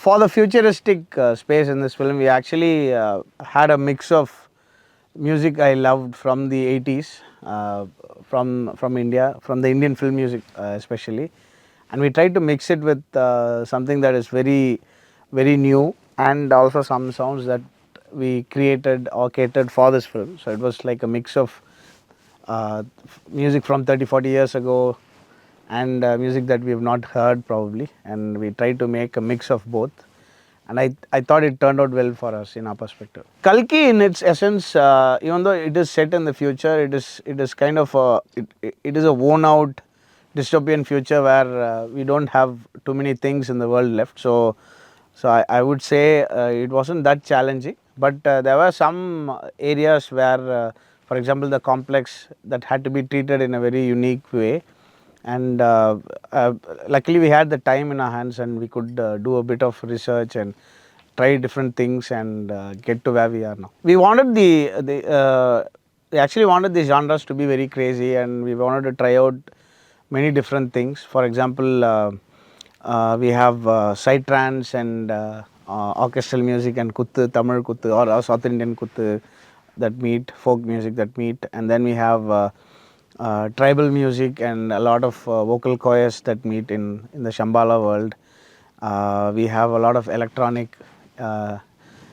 for the futuristic space in this film, we actually had a mix of music I loved from the 80s, from India, from the Indian film music especially, and we tried to mix it with something that is very, very new, and also some sounds that we created or catered for this film. So it was like a mix of music from 30-40 years ago and music that we have not heard probably, and we tried to make a mix of both, and I thought it turned out well for us in our perspective. Kalki in its essence, even though it is set in the future, it is kind of it is a worn out dystopian future where we don't have too many things in the world left. So I would say it wasn't that challenging, but there were some areas where, for example, the complex that had to be treated in a very unique way, and luckily we had the time in our hands and we could do a bit of research and try different things and get to where we are now. We actually wanted the genres to be very crazy, and we wanted to try out many different things. For example, we have side trance and orchestral music and kuttu, Tamil kuttu or South Indian kuttu that meet, folk music that meet, and then we have tribal music and a lot of vocal choirs that meet in the Shambhala world. We have a lot of electronic,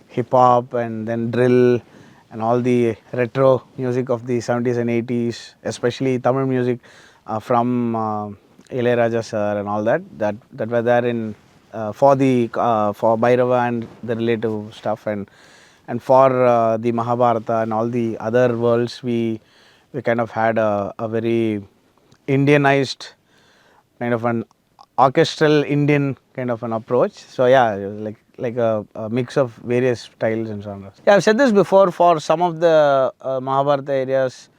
hip hop, and then drill, and all the retro music of the 70s and 80s, especially Tamil music from Ilayaraja sir and all that were there in for Bhairava and the relative stuff, and for the Mahabharata and all the other worlds, we kind of had a very Indianized kind of an orchestral Indian kind of an approach. So yeah, it was like a mix of various styles and genres. Yeah, I've said this before. For some of the Mahabharata areas,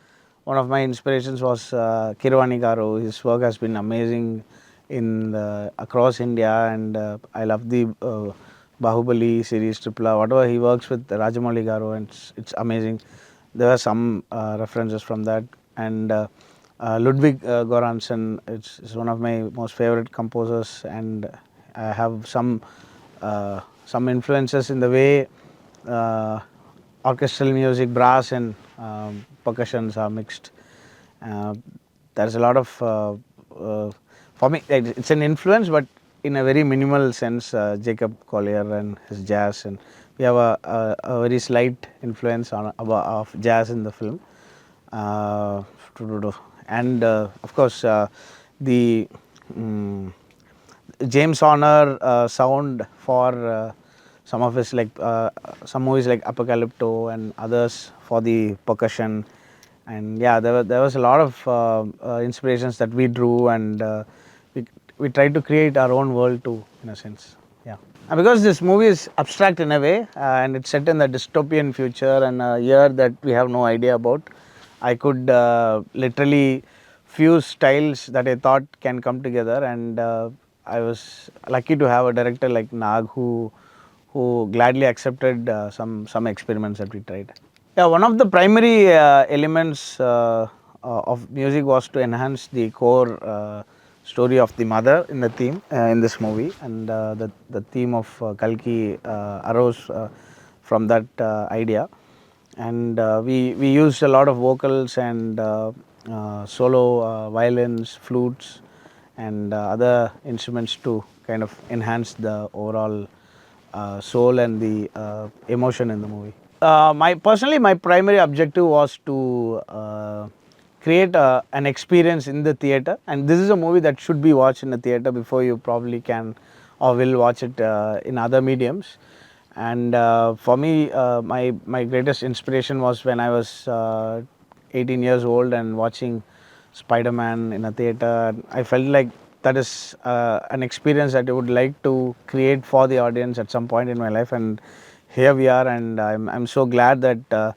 one of my inspirations was Kirwani Garu. His work has been amazing in across India, and I love the Bahubali series, Tripla, whatever he works with Rajamouli Garu, and it's amazing. There are some references from that, and Ludwig Göransson is one of my most favorite composers, and I have some influences in the way orchestral music, brass and percussions are mixed. There's a lot of for me it's an influence, but in a very minimal sense. Jacob Collier and his jazz, and we have a very slight influence of jazz in the film. And of course the James Horner sound for some of his some movies like Apocalypto and others for the percussion, and yeah, there was a lot of inspirations that we drew, and we tried to create our own world too, in a sense. Yeah, and because this movie is abstract in a way, and it's set in the dystopian future and a year that we have no idea about, I could literally fuse styles that I thought can come together, and I was lucky to have a director like Nag who gladly accepted some experiments that we tried. Yeah, one of the primary elements of music was to enhance the core story of the mother in the theme in this movie, and the theme of Kalki arose from that idea, and we used a lot of vocals and solo violins, flutes, and other instruments to kind of enhance the overall soul and the emotion in the movie. My primary objective was to create an experience in the theater, and this is a movie that should be watched in the theater before you probably can or will watch it in other mediums. And for me, my greatest inspiration was when I was 18 years old and watching Spider-Man in a theater. I felt like that is an experience that I would like to create for the audience at some point in my life, and here we are, and I'm so glad that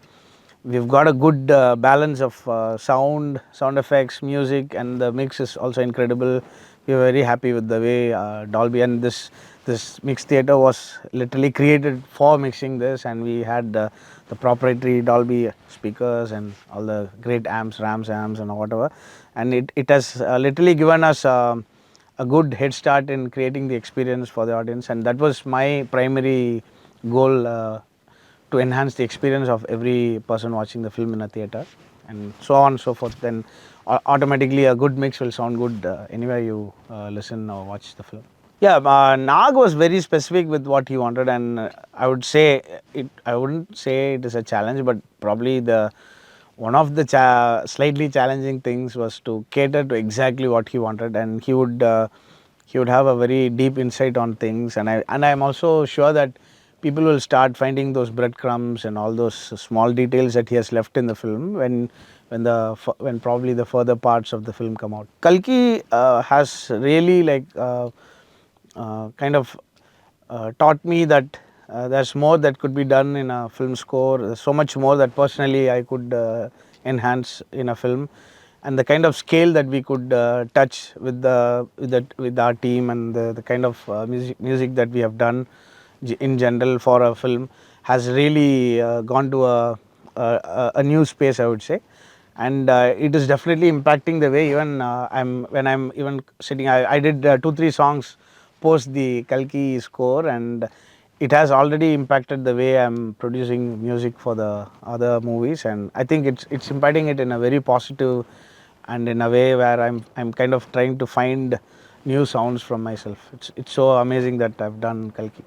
we've got a good balance of sound effects, music, and the mix is also incredible. We are very happy with the way Dolby, and this mix theater was literally created for mixing this, and we had the proprietary Dolby speakers and all the great amps, Rams amps and whatever, and it has literally given us a good head start in creating the experience for the audience, and that was my primary goal, to enhance the experience of every person watching the film in a theater, and so on and so forth. Then automatically a good mix will sound good anywhere you listen or watch the film. Yeah, Nag was very specific with what he wanted, and I would say it. I wouldn't say it is a challenge, but probably the one of the slightly challenging things was to cater to exactly what he wanted, and he would have a very deep insight on things, and I'm also sure that people will start finding those breadcrumbs and all those small details that he has left in the film when probably the further parts of the film come out. Kalki has really kind of taught me that there's more that could be done in a film score. There's so much more that personally I could enhance in a film, and the kind of scale that we could touch with our team, and the kind of music that we have done in general for a film has really gone to a new space, I would say. And it is definitely impacting the way even I'm even sitting. I did 2-3 songs post the Kalki score, and it has already impacted the way I'm producing music for the other movies, and I think it's impacting it in a very positive and in a way where I'm kind of trying to find new sounds from myself. It's so amazing that I've done Kalki.